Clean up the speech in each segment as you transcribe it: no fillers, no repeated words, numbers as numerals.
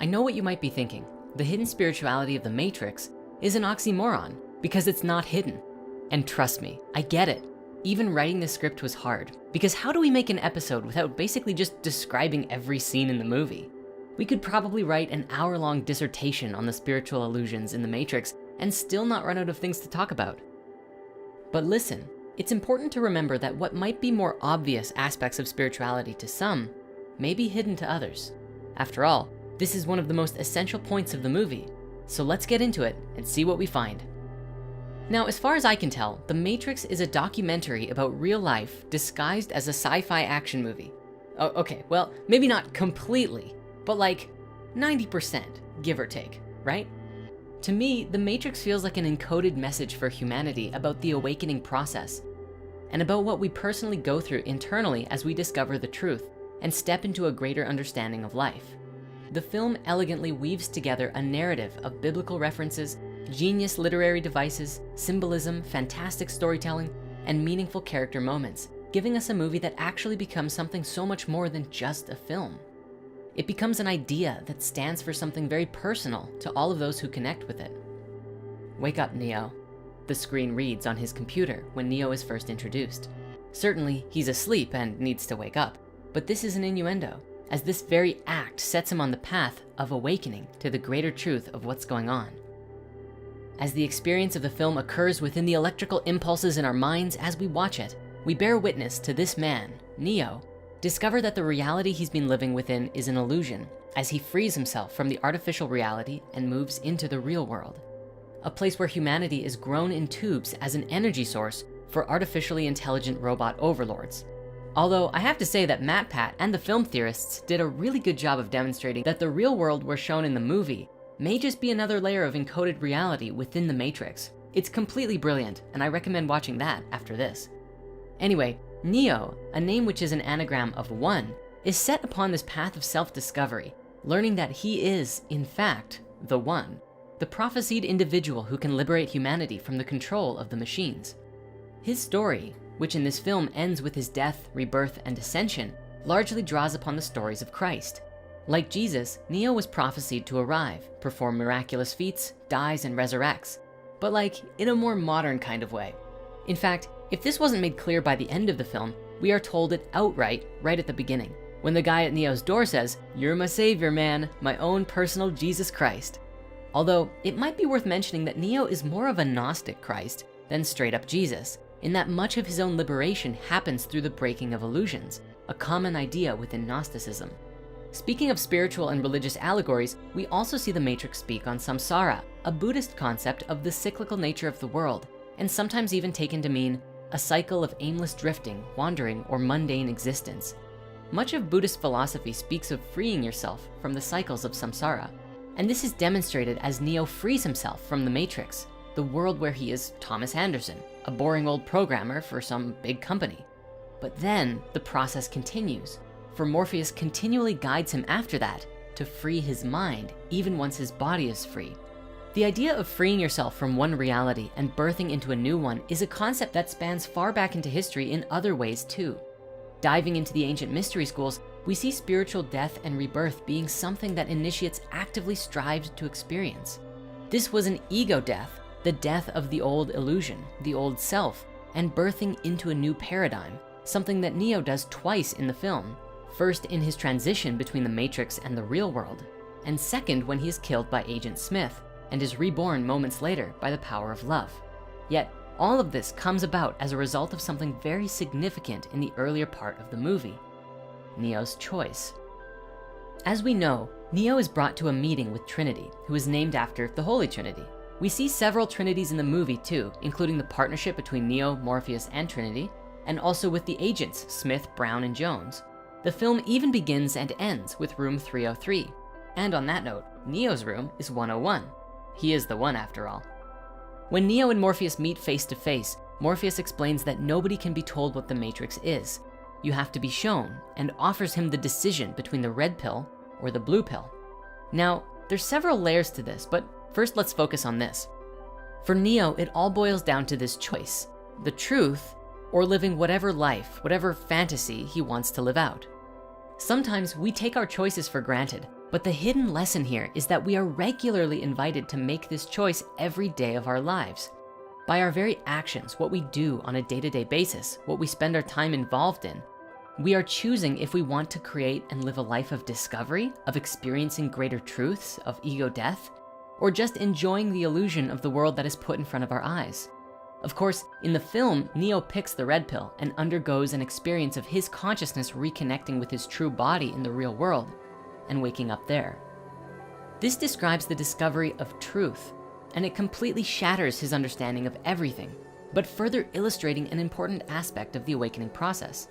I know what you might be thinking. The hidden spirituality of the Matrix is an oxymoron because it's not hidden. And trust me, I get it. Even writing the script was hard because how do we make an episode without basically just describing every scene in the movie? We could probably write an hour-long dissertation on the spiritual illusions in the Matrix and still not run out of things to talk about. But listen, it's important to remember that what might be more obvious aspects of spirituality to some may be hidden to others. After all, this is one of the most essential points of the movie. So let's get into it and see what we find. Now, as far as I can tell, The Matrix is a documentary about real life disguised as a sci-fi action movie. Oh, okay, well, maybe not completely, but like 90%, give or take, right? To me, The Matrix feels like an encoded message for humanity about the awakening process and about what we personally go through internally as we discover the truth and step into a greater understanding of life. The film elegantly weaves together a narrative of biblical references, genius literary devices, symbolism, fantastic storytelling, and meaningful character moments, giving us a movie that actually becomes something so much more than just a film. It becomes an idea that stands for something very personal to all of those who connect with it. "Wake up, Neo," the screen reads on his computer when Neo is first introduced. Certainly, he's asleep and needs to wake up, but this is an innuendo, as this very act sets him on the path of awakening to the greater truth of what's going on. As the experience of the film occurs within the electrical impulses in our minds as we watch it, we bear witness to this man, Neo, discover that the reality he's been living within is an illusion as he frees himself from the artificial reality and moves into the real world, a place where humanity is grown in tubes as an energy source for artificially intelligent robot overlords. Although I have to say that MatPat and the film theorists did a really good job of demonstrating that the real world we're shown in the movie may just be another layer of encoded reality within the Matrix. It's completely brilliant, and I recommend watching that after this. Anyway, Neo, a name which is an anagram of one, is set upon this path of self-discovery, learning that he is, in fact, the one, the prophesied individual who can liberate humanity from the control of the machines. His story, which in this film ends with his death, rebirth, and ascension, largely draws upon the stories of Christ. Like Jesus, Neo was prophesied to arrive, perform miraculous feats, dies, and resurrects, but like in a more modern kind of way. In fact, if this wasn't made clear by the end of the film, we are told it outright right at the beginning, when the guy at Neo's door says, "You're my savior, man, my own personal Jesus Christ." Although it might be worth mentioning that Neo is more of a Gnostic Christ than straight up Jesus, in that much of his own liberation happens through the breaking of illusions, a common idea within Gnosticism. Speaking of spiritual and religious allegories, we also see the Matrix speak on samsara, a Buddhist concept of the cyclical nature of the world, and sometimes even taken to mean a cycle of aimless drifting, wandering, or mundane existence. Much of Buddhist philosophy speaks of freeing yourself from the cycles of samsara, and this is demonstrated as Neo frees himself from the Matrix, the world where he is Thomas Anderson, a boring old programmer for some big company. But then the process continues, for Morpheus continually guides him after that to free his mind, even once his body is free. The idea of freeing yourself from one reality and birthing into a new one is a concept that spans far back into history in other ways too. Diving into the ancient mystery schools, we see spiritual death and rebirth being something that initiates actively strived to experience. This was an ego death, the death of the old illusion, the old self, and birthing into a new paradigm, something that Neo does twice in the film. First in his transition between the Matrix and the real world, and second when he is killed by Agent Smith and is reborn moments later by the power of love. Yet all of this comes about as a result of something very significant in the earlier part of the movie, Neo's choice. As we know, Neo is brought to a meeting with Trinity, who is named after the Holy Trinity. We see several Trinities in the movie too, including the partnership between Neo, Morpheus, and Trinity, and also with the agents, Smith, Brown, and Jones. The film even begins and ends with room 303. And on that note, Neo's room is 101. He is the one after all. When Neo and Morpheus meet face to face, Morpheus explains that nobody can be told what the Matrix is. You have to be shown, and offers him the decision between the red pill or the blue pill. Now, there's several layers to this, but first let's focus on this. For Neo, it all boils down to this choice, the truth, or living whatever life, whatever fantasy he wants to live out. Sometimes we take our choices for granted, But the hidden lesson here is that we are regularly invited to make this choice every day of our lives. By our very actions, what we do on a day-to-day basis, what we spend our time involved in, we are choosing if we want to create and live a life of discovery, of experiencing greater truths, of ego death, or just enjoying the illusion of the world that is put in front of our eyes. Of course, in the film, Neo picks the red pill and undergoes an experience of his consciousness reconnecting with his true body in the real world and waking up there. This describes the discovery of truth, and it completely shatters his understanding of everything, but further illustrating an important aspect of the awakening process.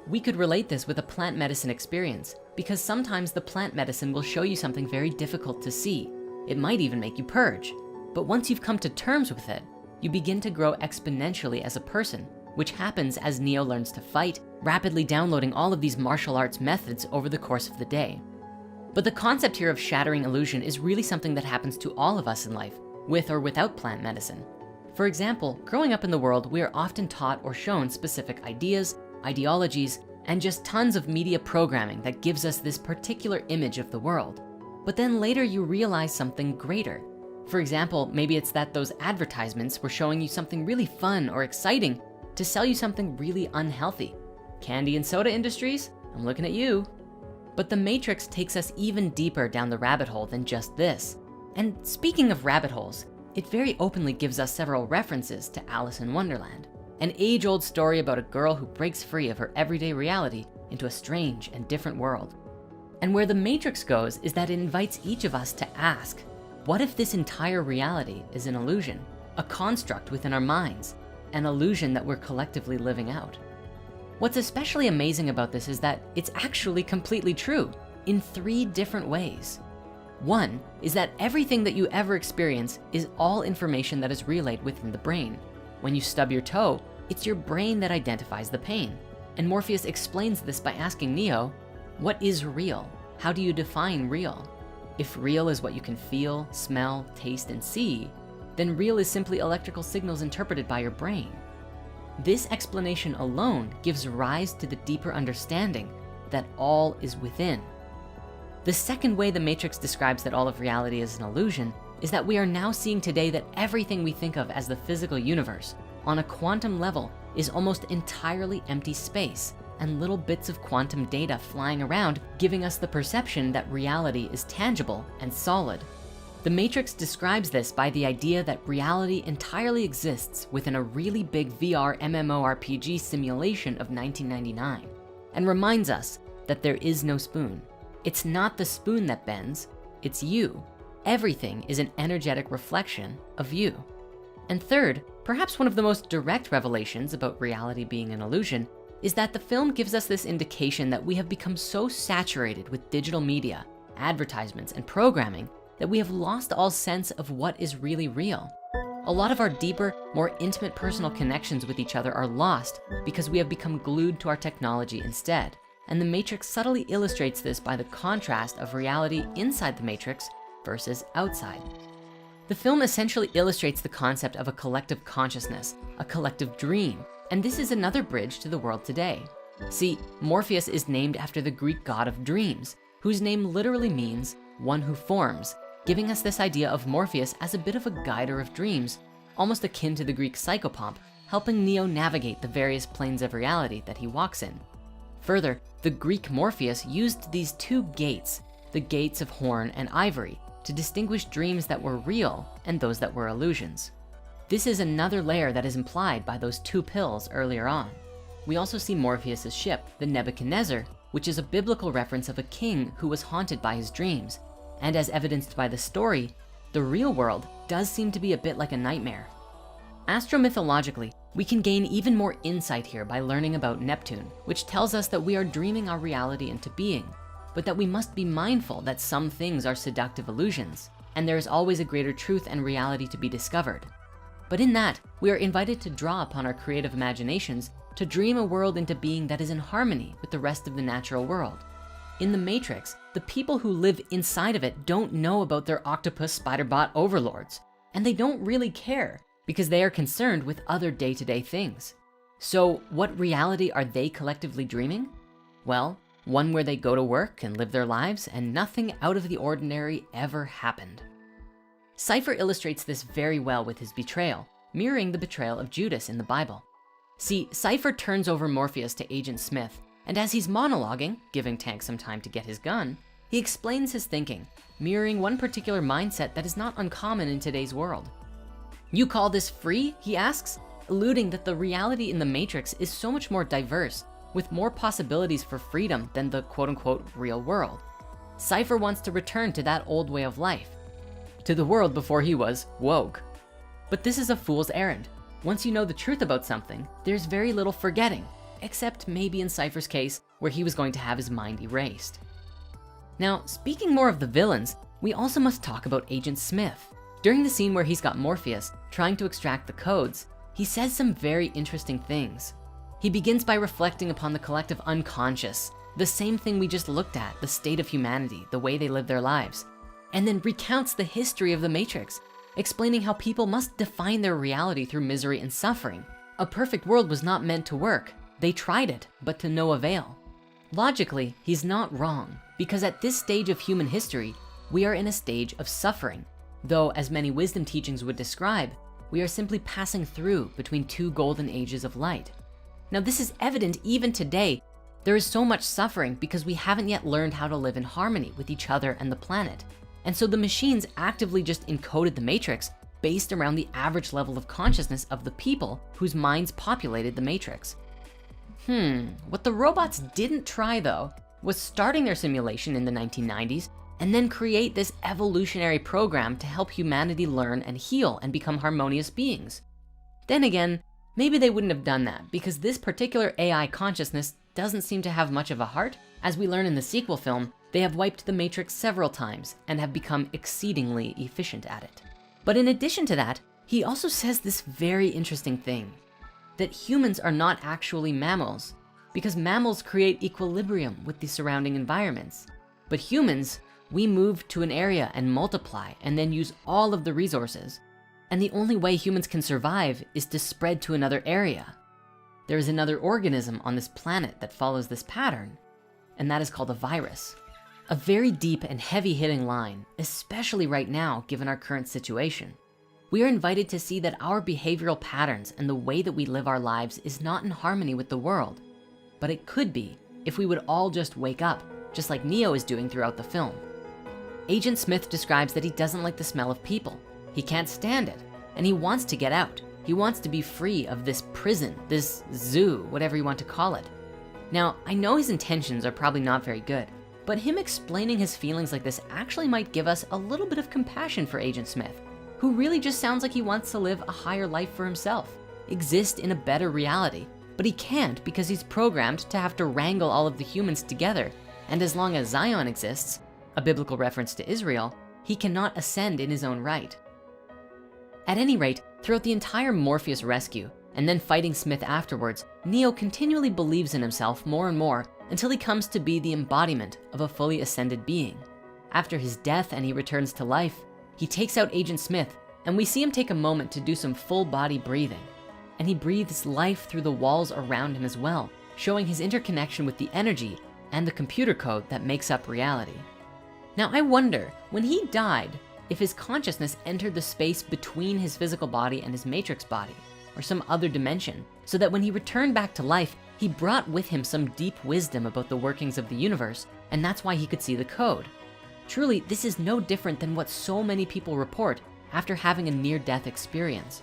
We could relate this with a plant medicine experience, because sometimes the plant medicine will show you something very difficult to see. It might even make you purge, but once you've come to terms with it, you begin to grow exponentially as a person, which happens as Neo learns to fight, rapidly downloading all of these martial arts methods over the course of the day. But the concept here of shattering illusion is really something that happens to all of us in life, with or without plant medicine. For example, growing up in the world, we are often taught or shown specific ideas, ideologies, and just tons of media programming that gives us this particular image of the world. But then later you realize something greater. For example, maybe it's that those advertisements were showing you something really fun or exciting to sell you something really unhealthy. Candy and soda industries, I'm looking at you. But the Matrix takes us even deeper down the rabbit hole than just this. And speaking of rabbit holes, it very openly gives us several references to Alice in Wonderland, an age-old story about a girl who breaks free of her everyday reality into a strange and different world. And where the Matrix goes is that it invites each of us to ask, what if this entire reality is an illusion, a construct within our minds, an illusion that we're collectively living out? What's especially amazing about this is that it's actually completely true in 3 different ways. One is that everything that you ever experience is all information that is relayed within the brain. When you stub your toe, it's your brain that identifies the pain. And Morpheus explains this by asking Neo, what is real? How do you define real? If real is what you can feel, smell, taste, and see, then real is simply electrical signals interpreted by your brain. This explanation alone gives rise to the deeper understanding that all is within. The second way the Matrix describes that all of reality is an illusion is that we are now seeing today that everything we think of as the physical universe on a quantum level is almost entirely empty space and little bits of quantum data flying around, giving us the perception that reality is tangible and solid. The Matrix describes this by the idea that reality entirely exists within a really big VR MMORPG simulation of 1999 and reminds us that there is no spoon. It's not the spoon that bends, it's you. Everything is an energetic reflection of you. And third, perhaps one of the most direct revelations about reality being an illusion is that the film gives us this indication that we have become so saturated with digital media, advertisements, and programming that we have lost all sense of what is really real. A lot of our deeper, more intimate personal connections with each other are lost because we have become glued to our technology instead. And the Matrix subtly illustrates this by the contrast of reality inside the Matrix versus outside. The film essentially illustrates the concept of a collective consciousness, a collective dream, and this is another bridge to the world today. See, Morpheus is named after the Greek god of dreams, whose name literally means one who forms, giving us this idea of Morpheus as a bit of a guider of dreams, almost akin to the Greek psychopomp, helping Neo navigate the various planes of reality that he walks in. Further, the Greek Morpheus used these 2 gates, the gates of horn and ivory, to distinguish dreams that were real and those that were illusions. This is another layer that is implied by those 2 pills earlier on. We also see Morpheus's ship, the Nebuchadnezzar, which is a biblical reference of a king who was haunted by his dreams. And as evidenced by the story, the real world does seem to be a bit like a nightmare. Astromythologically, we can gain even more insight here by learning about Neptune, which tells us that we are dreaming our reality into being, but that we must be mindful that some things are seductive illusions, and there is always a greater truth and reality to be discovered. But in that, we are invited to draw upon our creative imaginations to dream a world into being that is in harmony with the rest of the natural world. In the Matrix, the people who live inside of it don't know about their octopus spider-bot overlords, and they don't really care because they are concerned with other day-to-day things. So what reality are they collectively dreaming? Well, one where they go to work and live their lives and nothing out of the ordinary ever happened. Cypher illustrates this very well with his betrayal, mirroring the betrayal of Judas in the Bible. See, Cypher turns over Morpheus to Agent Smith, and as he's monologuing, giving Tank some time to get his gun, he explains his thinking, mirroring one particular mindset that is not uncommon in today's world. "You call this free?" he asks, alluding that the reality in the Matrix is so much more diverse, with more possibilities for freedom than the quote-unquote real world. Cypher wants to return to that old way of life, to the world before he was woke. But this is a fool's errand. Once you know the truth about something, there's very little forgetting, except maybe in Cypher's case, where he was going to have his mind erased. Now, speaking more of the villains, we also must talk about Agent Smith. During the scene where he's got Morpheus trying to extract the codes, he says some very interesting things. He begins by reflecting upon the collective unconscious, the same thing we just looked at, the state of humanity, the way they live their lives, and then recounts the history of the Matrix, explaining how people must define their reality through misery and suffering. A perfect world was not meant to work. They tried it, but to no avail. Logically, he's not wrong, because at this stage of human history, we are in a stage of suffering, though as many wisdom teachings would describe, we are simply passing through between two golden ages of light. Now, this is evident even today. There is so much suffering because we haven't yet learned how to live in harmony with each other and the planet. And so the machines actively just encoded the Matrix based around the average level of consciousness of the people whose minds populated the Matrix. What the robots didn't try though, was starting their simulation in the 1990s and then create this evolutionary program to help humanity learn and heal and become harmonious beings. Then again, maybe they wouldn't have done that because this particular AI consciousness doesn't seem to have much of a heart. As we learn in the sequel film, they have wiped the Matrix several times and have become exceedingly efficient at it. But in addition to that, he also says this very interesting thing, that humans are not actually mammals because mammals create equilibrium with the surrounding environments. But humans, we move to an area and multiply and then use all of the resources. And the only way humans can survive is to spread to another area. There is another organism on this planet that follows this pattern, and that is called a virus. A very deep and heavy-hitting line, especially right now, given our current situation. We are invited to see that our behavioral patterns and the way that we live our lives is not in harmony with the world, but it could be if we would all just wake up, just like Neo is doing throughout the film. Agent Smith describes that he doesn't like the smell of people. He can't stand it, and he wants to get out. He wants to be free of this prison, this zoo, whatever you want to call it. Now, I know his intentions are probably not very good, but him explaining his feelings like this actually might give us a little bit of compassion for Agent Smith, who really just sounds like he wants to live a higher life for himself, exist in a better reality, but he can't because he's programmed to have to wrangle all of the humans together. And as long as Zion exists, a biblical reference to Israel, he cannot ascend in his own right. At any rate, throughout the entire Morpheus rescue, and then fighting Smith afterwards, Neo continually believes in himself more and more until he comes to be the embodiment of a fully ascended being. After his death and he returns to life, he takes out Agent Smith, and we see him take a moment to do some full body breathing. And he breathes life through the walls around him as well, showing his interconnection with the energy and the computer code that makes up reality. Now I wonder, when he died, if his consciousness entered the space between his physical body and his Matrix body, or some other dimension, so that when he returned back to life, he brought with him some deep wisdom about the workings of the universe, and that's why he could see the code. Truly, this is no different than what so many people report after having a near-death experience.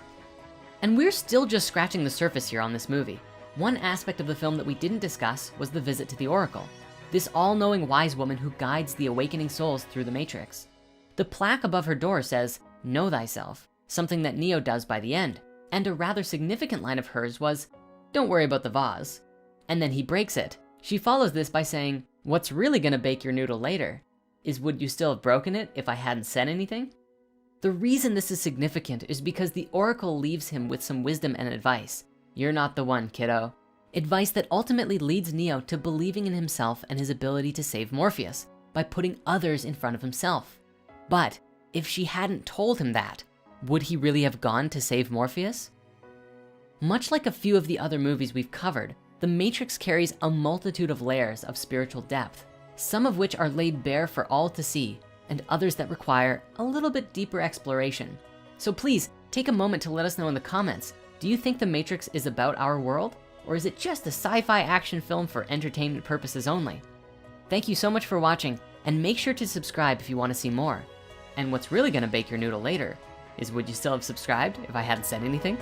And we're still just scratching the surface here on this movie. One aspect of the film that we didn't discuss was the visit to the Oracle, this all-knowing wise woman who guides the awakening souls through the Matrix. The plaque above her door says, "Know thyself," something that Neo does by the end, and a rather significant line of hers was, "Don't worry about the vase." And then he breaks it. She follows this by saying, "What's really gonna bake your noodle later is, would you still have broken it if I hadn't said anything?" The reason this is significant is because the Oracle leaves him with some wisdom and advice. You're not the one, kiddo. Advice that ultimately leads Neo to believing in himself and his ability to save Morpheus by putting others in front of himself. But if she hadn't told him that, would he really have gone to save Morpheus? Much like a few of the other movies we've covered, the Matrix carries a multitude of layers of spiritual depth, some of which are laid bare for all to see, and others that require a little bit deeper exploration. So please take a moment to let us know in the comments, do you think the Matrix is about our world? Or is it just a sci-fi action film for entertainment purposes only? Thank you so much for watching, and make sure to subscribe if you want to see more. And what's really gonna bake your noodle later is, would you still have subscribed if I hadn't said anything?